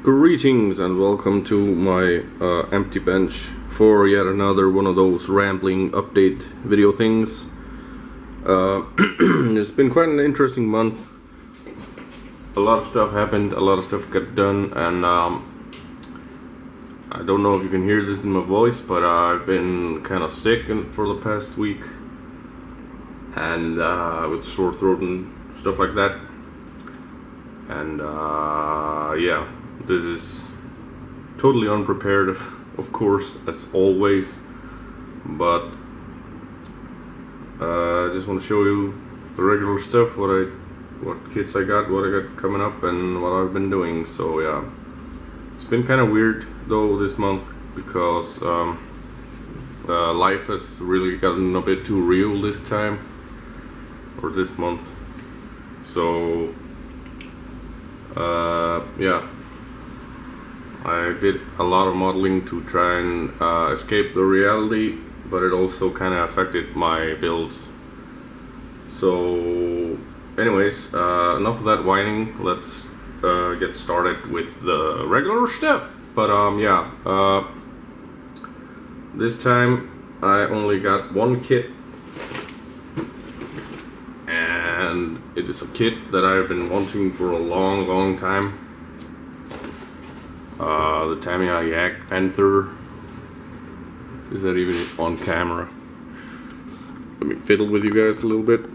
Greetings and welcome to my empty bench for yet another one of those rambling update video things. It's been quite an interesting month. A lot of stuff happened, a lot of stuff got done, and I don't know if you can hear this in my voice, but I've been kind of sick for the past week, and with sore throat and stuff like that. And yeah, this is totally unprepared, of course, as always, but I just want to show you the regular stuff, what kits I got, what I got coming up, and what I've been doing. So yeah, it's been kind of weird though this month because life has really gotten a bit too real this time, or this month. So yeah, I did a lot of modeling to try and escape the reality, but it also kind of affected my builds. So anyways, enough of that whining. Let's get started with the regular stuff. But yeah, this time I only got one kit, and it is a kit that I've been wanting for a long time. The Tamiya Yak Panther. Is that even on camera? Let me fiddle with you guys a little bit.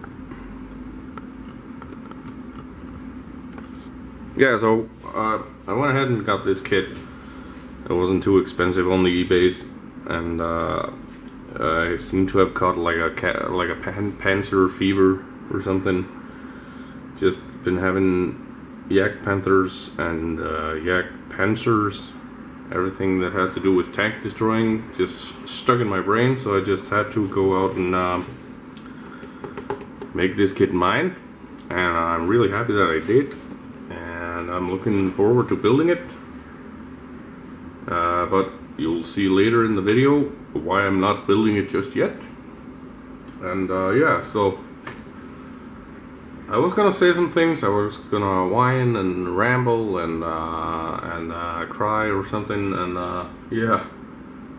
Yeah, so I went ahead and got this kit. It wasn't too expensive on the eBays, and I seem to have caught like a Panzer fever or something. Just been having Yak Panthers and Yak Panzers, everything that has to do with tank destroying, just stuck in my brain. So I just had to go out and make this kit mine, and I'm really happy that I did, and I'm looking forward to building it. But you'll see later in the video why I'm not building it just yet. And yeah, so I was gonna say some things. I was gonna whine and ramble and cry or something, and yeah,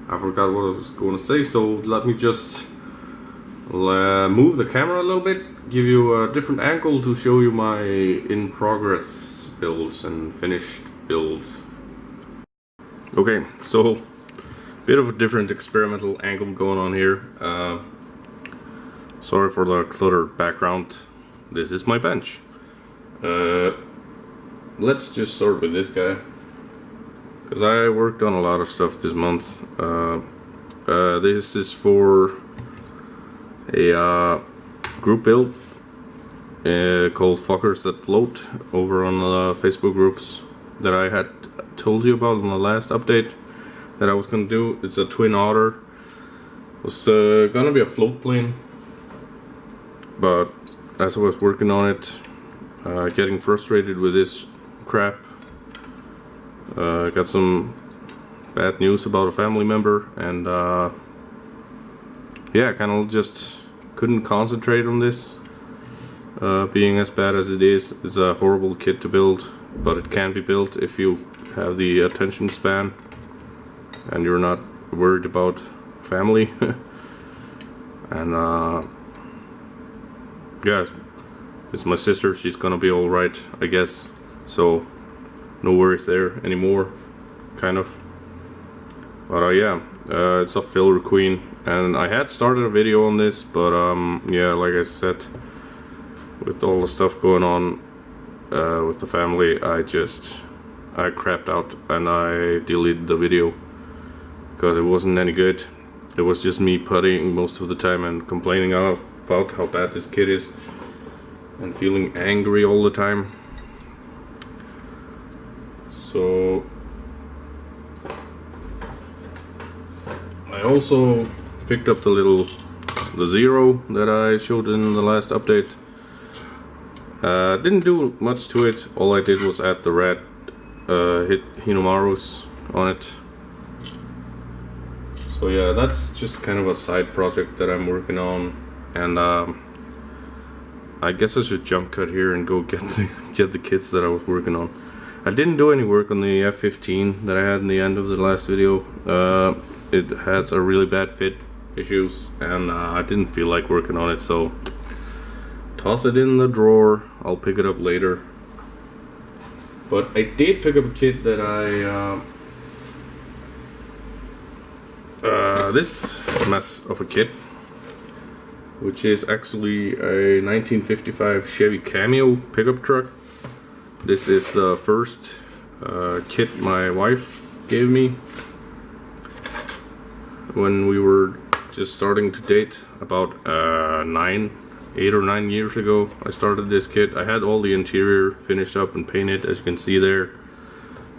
I forgot what I was going to say. So let me just move the camera a little bit, give you a different angle to show you my in progress builds and finished builds. Okay, so bit of a different experimental angle going on here. Sorry for the cluttered background. This is my bench. Let's just start with this guy, because I worked on a lot of stuff this month. This is for a group build called Fuckers That Float over on the Facebook groups that I had told you about in the last update that I was gonna do. It's a twin otter. It's gonna be a float plane, but as I was working on it, getting frustrated with this crap, got some bad news about a family member, and yeah, kind of just couldn't concentrate on this. Being as bad as it is, it's a horrible kit to build, but it can be built if you have the attention span and you're not worried about family. And yeah, it's my sister. She's gonna be all right, I guess. So no worries there anymore, kind of. But yeah, it's a filler queen, and I had started a video on this, but yeah, like I said, with all the stuff going on with the family, I crapped out and I deleted the video because it wasn't any good. It was just me putting most of the time and complaining about how bad this kit is and feeling angry all the time. So I also picked up the Zero that I showed in the last update. Didn't do much to it. All I did was add the red hit Hinomarus on it. So yeah, that's just kind of a side project that I'm working on, and I guess I should jump cut here and go get the kits that I was working on. I didn't do any work on the F15 that I had in the end of the last video. It has a really bad fit issues, and I didn't feel like working on it, so toss it in the drawer. I'll pick it up later. But I did pick up a kit that this mess of a kit, which is actually a 1955 Chevy Cameo pickup truck. This is the first kit my wife gave me when we were just starting to date about 8 or 9 years ago. I started this kit. I had all the interior finished up and painted, as you can see there,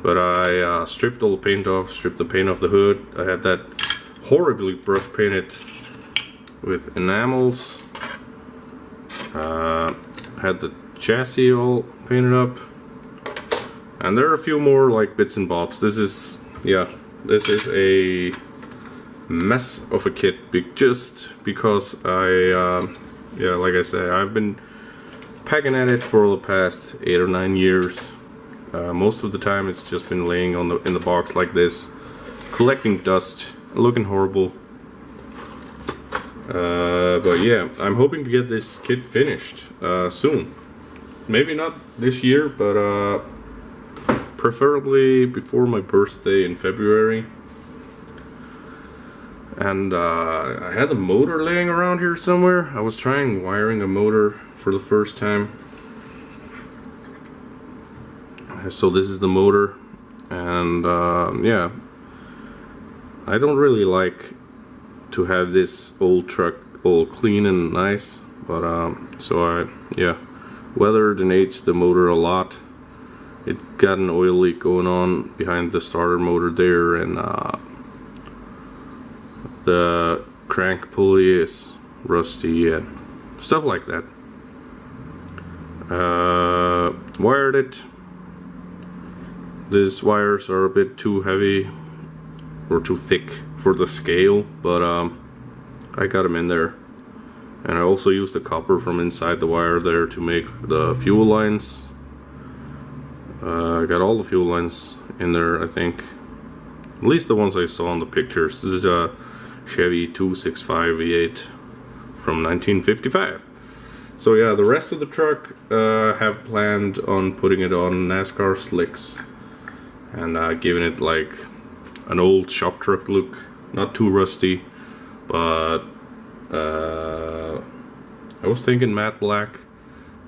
but I stripped all the paint off, stripped the paint off the hood. I had that horribly brush painted with enamels. Had the chassis all painted up, and there are a few more like bits and bobs. This is a mess of a kit, just because like I say, I've been packing at it for the past 8 or 9 years. Most of the time it's just been laying in the box like this, collecting dust, looking horrible. But yeah, I'm hoping to get this kit finished soon. Maybe not this year, but preferably before my birthday in February. And I had the motor laying around here somewhere. I was trying wiring a motor for the first time. So this is the motor, and yeah, I don't really like to have this old truck all clean and nice, but so I weathered and aged the motor a lot. It got an oil leak going on behind the starter motor there, and the crank pulley is rusty and stuff like that. Wired it. These wires are a bit too heavy or too thick for the scale, but I got them in there. And I also used the copper from inside the wire there to make the fuel lines. I got all the fuel lines in there, I think. At least the ones I saw in the pictures. This is a Chevy 265 V8 from 1955. So yeah, the rest of the truck have planned on putting it on NASCAR slicks and giving it like an old shop truck look. Not too rusty, but I was thinking matte black,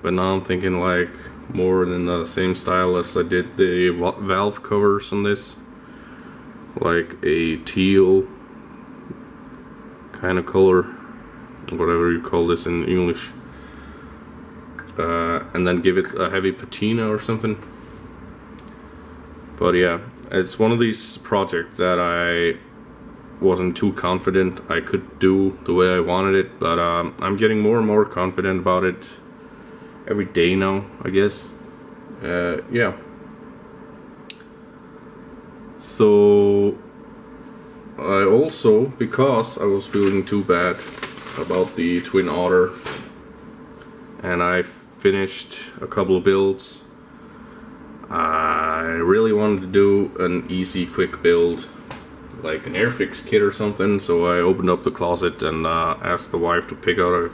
but now I'm thinking like more in the same style as I did the valve covers on this, like a teal kind of color, whatever you call this in English, and then give it a heavy patina or something. But yeah, it's one of these projects that I wasn't too confident I could do the way I wanted it, but I'm getting more and more confident about it every day now, I guess. Yeah. So I also, because I was feeling too bad about the Twin Otter, and I finished a couple of builds, I really wanted to do an easy, quick build, like an Airfix kit or something. So I opened up the closet and asked the wife to pick out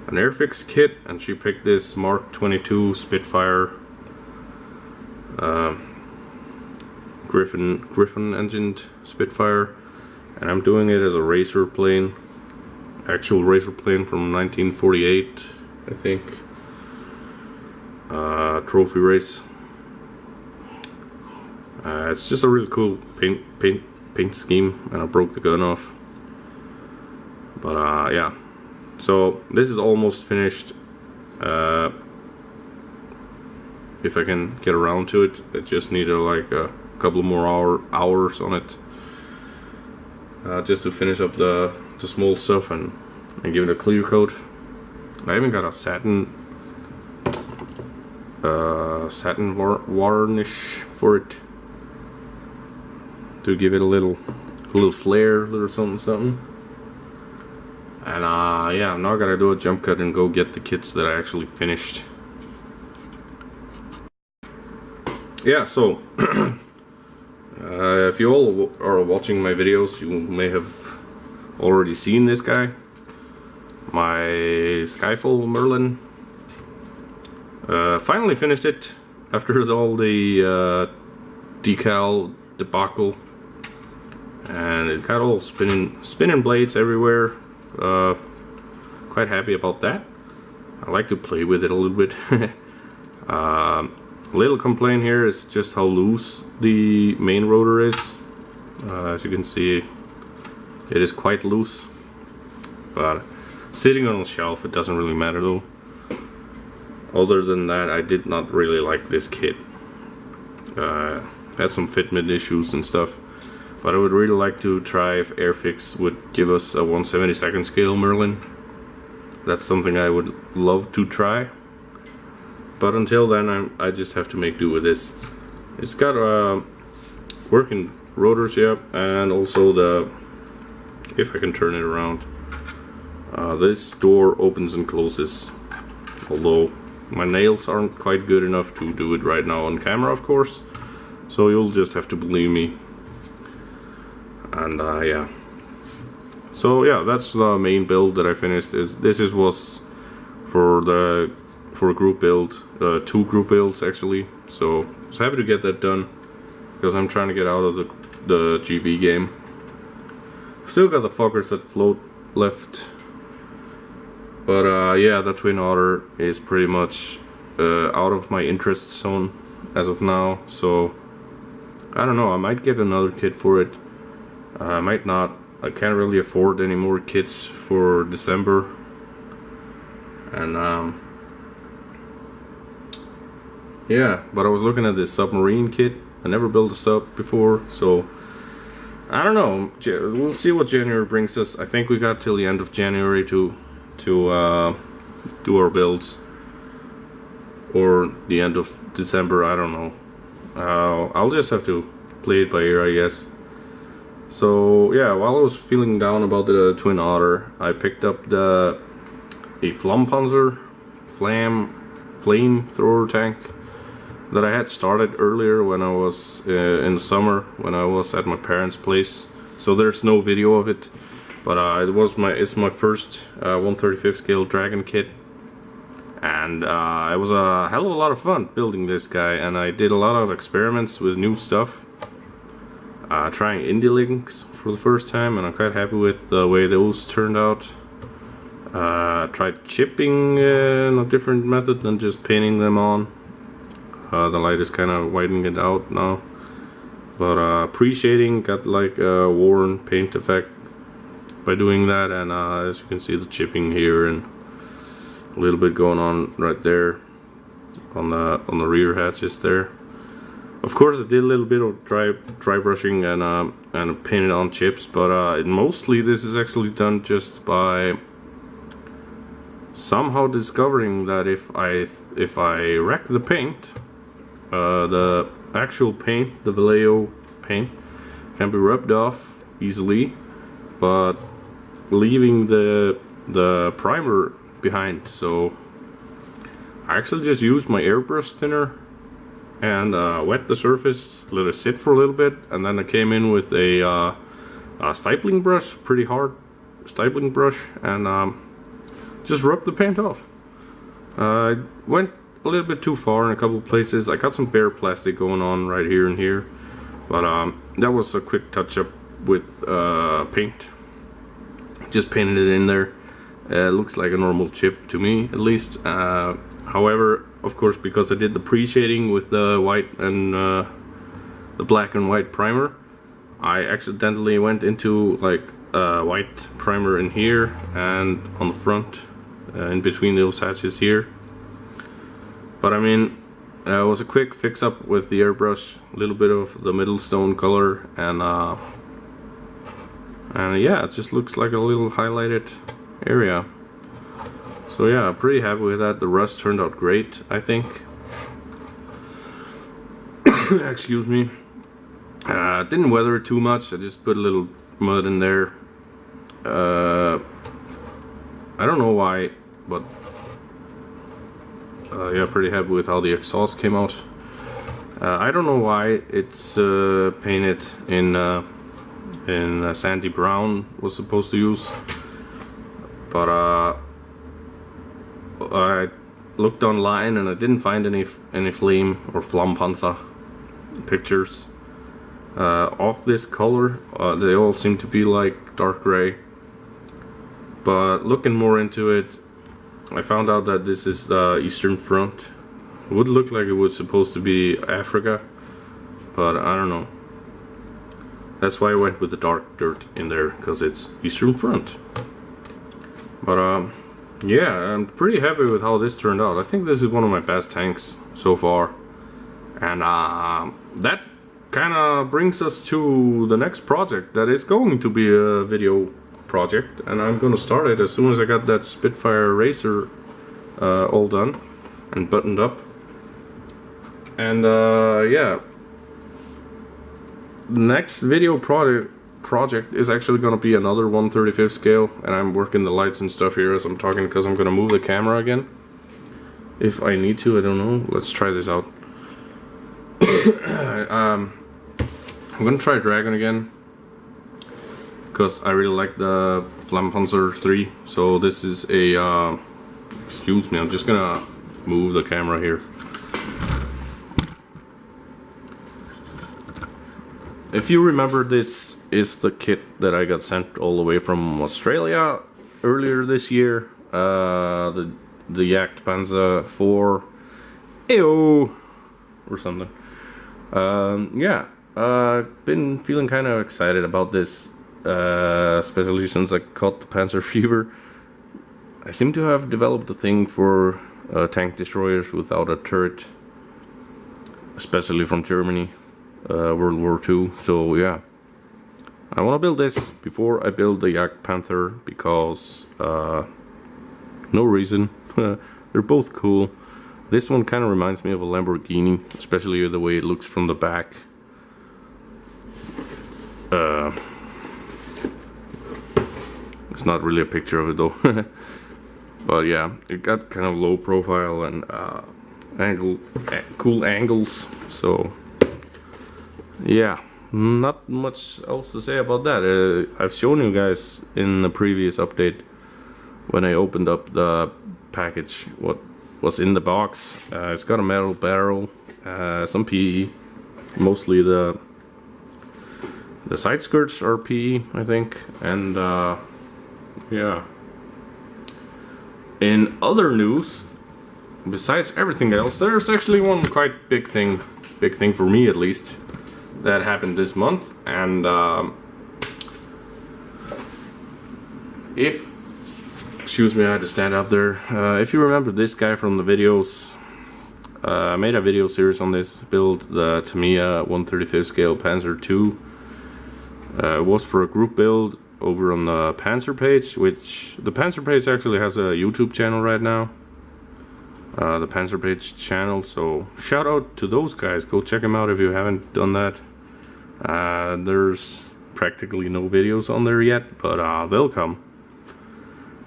an Airfix kit, and she picked this Mark 22 Spitfire Griffin engined Spitfire, and I'm doing it as a racer plane, actual racer plane from 1948, I think. Trophy race. It's just a really cool paint scheme, and I broke the gun off. But yeah, so this is almost finished. If I can get around to it, I just need like a couple more hours on it, just to finish up the small stuff and give it a clear coat. I even got a satin varnish for it to give it a little flair, a little something. And yeah, I'm now gonna do a jump cut and go get the kits that I actually finished. yeah, so if you all are watching my videos, you may have already seen this guy, my Skyfall Merlin. Finally finished it after all the decal debacle, and it got all spinning blades everywhere. Quite happy about that. I like to play with it a little bit. Little complaint here is just how loose the main rotor is. As you can see, it is quite loose, but sitting on a shelf it doesn't really matter though. Other than that, I did not really like this kit. Had some fitment issues and stuff, but I would really like to try if Airfix would give us a 1/72nd scale Merlin. That's something I would love to try. But until then, I just have to make do with this. It's got working rotors, yeah, and also the, if I can turn it around, this door opens and closes. Although my nails aren't quite good enough to do it right now on camera, of course. So you'll just have to believe me. And yeah. So yeah, that's the main build that I finished. This was for a group build, 2 group builds actually. So I was happy to get that done because I'm trying to get out of the GB game. Still got the fuckers that float left, but yeah, the Twin Otter is pretty much out of my interest zone as of now. So I don't know. I might get another kit for it. I might not. I can't really afford any more kits for December, and yeah, but I was looking at this submarine kit. I never built a sub before, so I don't know. We'll see what January brings us. I think we got till the end of January to do our builds, or the end of December. I don't know. I'll just have to play it by ear, I guess. So yeah, while I was feeling down about the Twin Otter, I picked up a Flampanzer flamethrower tank that I had started earlier when I was in the summer when I was at my parents' place. So there's no video of it, but it's my first 1/35 scale Dragon kit, and it was a hell of a lot of fun building this guy, and I did a lot of experiments with new stuff. Trying indie links for the first time, and I'm quite happy with the way those turned out. Tried chipping in a different method than just painting them on. The light is kind of widening it out now, but pre-shading got like a worn paint effect by doing that, and as you can see, the chipping here and a little bit going on right there on the rear hatches there. Of course, I did a little bit of dry brushing and painted on chips, but mostly this is actually done just by somehow discovering that if I wreck the paint, the actual paint, the Vallejo paint, can be rubbed off easily, but leaving the primer behind. So I actually just used my airbrush thinner and wet the surface, let it sit for a little bit, and then I came in with a stippling brush, pretty hard stippling brush, and just rubbed the paint off. I went a little bit too far in a couple of places. I got some bare plastic going on right here and here, but that was a quick touch up with paint. Just painted it in there. It looks like a normal chip to me, at least. However, of course, because I did the pre-shading with the white and the black and white primer, I accidentally went into like white primer in here and on the front, in between those hatches here. But I mean, it was a quick fix up with the airbrush, a little bit of the middle stone color, and yeah, it just looks like a little highlighted area. So yeah, pretty happy with that. The rust turned out great, I think. Excuse me. Didn't weather it too much. I just put a little mud in there. I don't know why, but yeah, pretty happy with how the exhaust came out. I don't know why it's painted in sandy brown was supposed to use, but I looked online and I didn't find any flame or Flampanzer pictures of this color. They all seem to be like dark gray, but looking more into it, I found out that this is the Eastern Front. It would look like it was supposed to be Africa, but I don't know. That's why I went with the dark dirt in there, because it's Eastern Front. But yeah, I'm pretty happy with how this turned out. I think this is one of my best tanks so far. And that kind of brings us to the next project that is going to be a video project. And I'm going to start it as soon as I got that Spitfire Racer all done and buttoned up. And yeah, next video project is actually going to be another 1/35 scale, and I'm working the lights and stuff here as I'm talking, because I'm going to move the camera again if I need to. I don't know. Let's try this out. I'm going to try Dragon again, because I really like the Flampanzer 3. So this is a excuse me, I'm just gonna move the camera here. If you remember, this is the kit that I got sent all the way from Australia earlier this year. The Jagdpanzer 4 AO or something. Yeah, I've been feeling kind of excited about this, especially since I caught the Panzer Fever. I seem to have developed a thing for tank destroyers without a turret, especially from Germany. World War II. So yeah, I want to build this before I build the Jagdpanther, because no reason. They're both cool. This one kind of reminds me of a Lamborghini, especially the way it looks from the back. It's not really a picture of it though. But yeah, it got kind of low profile and cool angles. So yeah, not much else to say about that. I've shown you guys in the previous update, when I opened up the package, what was in the box. It's got a metal barrel, some PE, mostly the side skirts are PE, I think, and yeah. In other news, besides everything else, there's actually one quite big thing for me at least, that happened this month. And excuse me, I had to stand up there. If you remember this guy from the videos, I made a video series on this build, the Tamiya 1/35 scale Panzer II. It was for a group build over on the Panzer page, which the Panzer page actually has a YouTube channel right now. The Panzer page channel, so shout out to those guys. Go check them out if you haven't done that. There's practically no videos on there yet, but they'll come.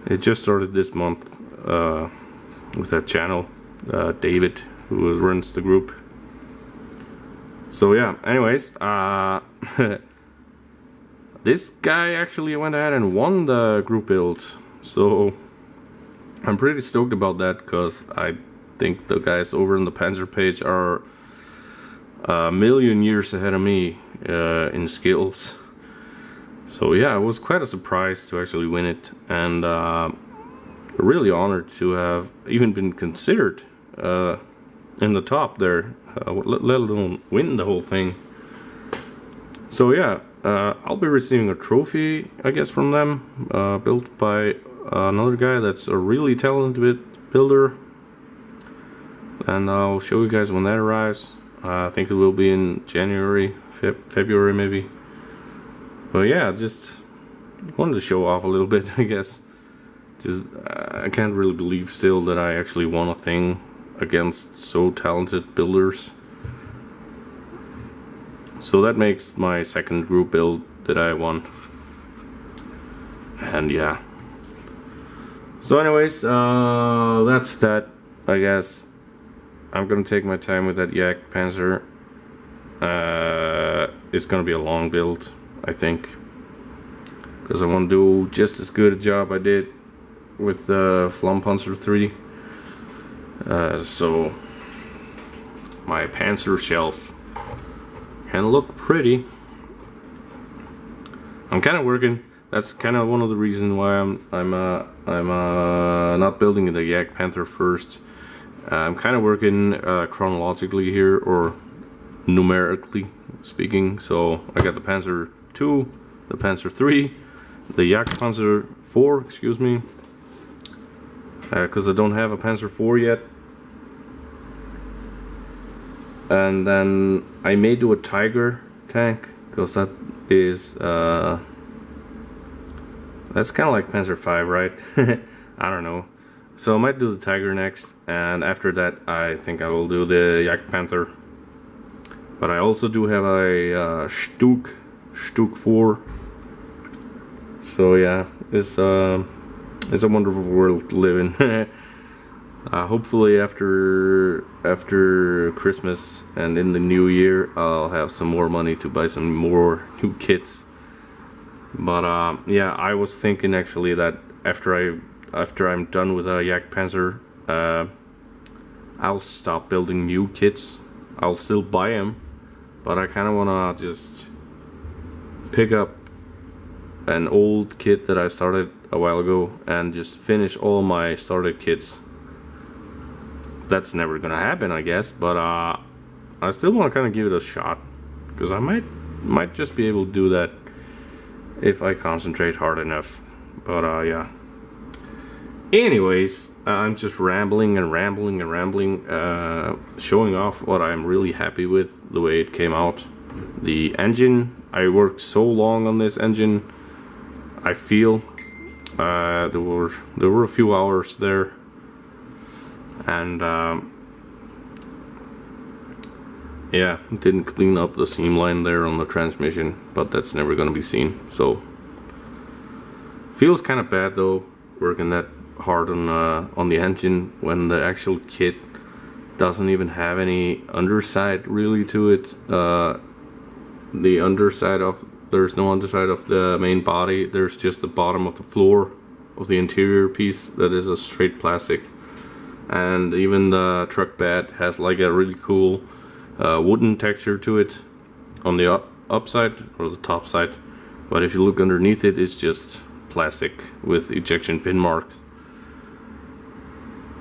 It just started this month with that channel, David, who runs the group. So yeah, anyways, this guy actually went ahead and won the group build, so I'm pretty stoked about that, because I think the guys over on the Panzer page are a million years ahead of me in skills. So yeah, it was quite a surprise to actually win it, and really honored to have even been considered in the top there, let alone win the whole thing. So yeah, I'll be receiving a trophy, I guess, from them, built by another guy that's a really talented builder, and I'll show you guys when that arrives. I think it will be in January, February maybe. But yeah, just wanted to show off a little bit, I guess. Just I can't really believe still that I actually won a thing against so talented builders. So that makes my second group build that I won. And yeah. So anyways, that's that, I guess. I'm gonna take my time with that Jagdpanzer It's gonna be a long build, I think, because I want to do just as good a job I did with the Flampanzer 3. So my Panzer shelf can look pretty. I'm kind of working. That's kind of one of the reasons why I'm not building the Yak Panther first. I'm kind of working chronologically here, or numerically speaking. So I got the Panzer 2, the Panzer 3, the Yak Panzer 4, excuse me, because I don't have a Panzer 4 yet. And then I may do a Tiger tank, because that is that's kind of like Panzer 5, right? I don't know. So I might do the Tiger next, and after that I think I will do the Yak Panther. But I also do have a Stuck 4. So yeah, it's a wonderful world to live in. Hopefully after Christmas and in the new year, I'll have some more money to buy some more new kits. But yeah, I was thinking actually that after I'm done with a Yak Panzer, I'll stop building new kits. I'll still buy them, but I kind of want to just pick up an old kit that I started a while ago and just finish all my started kits. That's never gonna happen, I guess, but I still want to kind of give it a shot, because I might just be able to do that if I concentrate hard enough. But yeah. Anyways, I'm just rambling, showing off what I'm really happy with, the way it came out. The engine, I worked so long on this engine. I feel there were a few hours there, and yeah, didn't clean up the seam line there on the transmission, but that's never gonna be seen. So feels kind of bad though, working that hard on the engine when the actual kit doesn't even have any underside really to it. There's no underside of the main body. There's just the bottom of the floor of the interior piece that is a straight plastic. And even the truck bed has like a really cool wooden texture to it on the upside or the top side. But if you look underneath it, it's just plastic with ejection pin marks.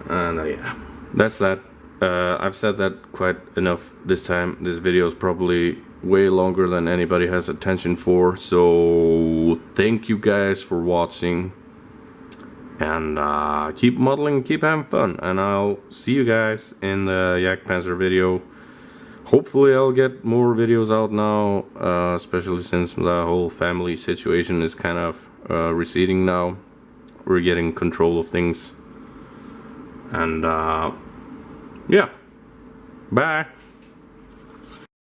And yeah, that's that. I've said that quite enough this time. This video is probably way longer than anybody has attention for, so thank you guys for watching, and keep modeling, keep having fun, and I'll see you guys in the Yak Panzer video. Hopefully I'll get more videos out now, especially since the whole family situation is kind of receding now. We're getting control of things, and yeah, bye.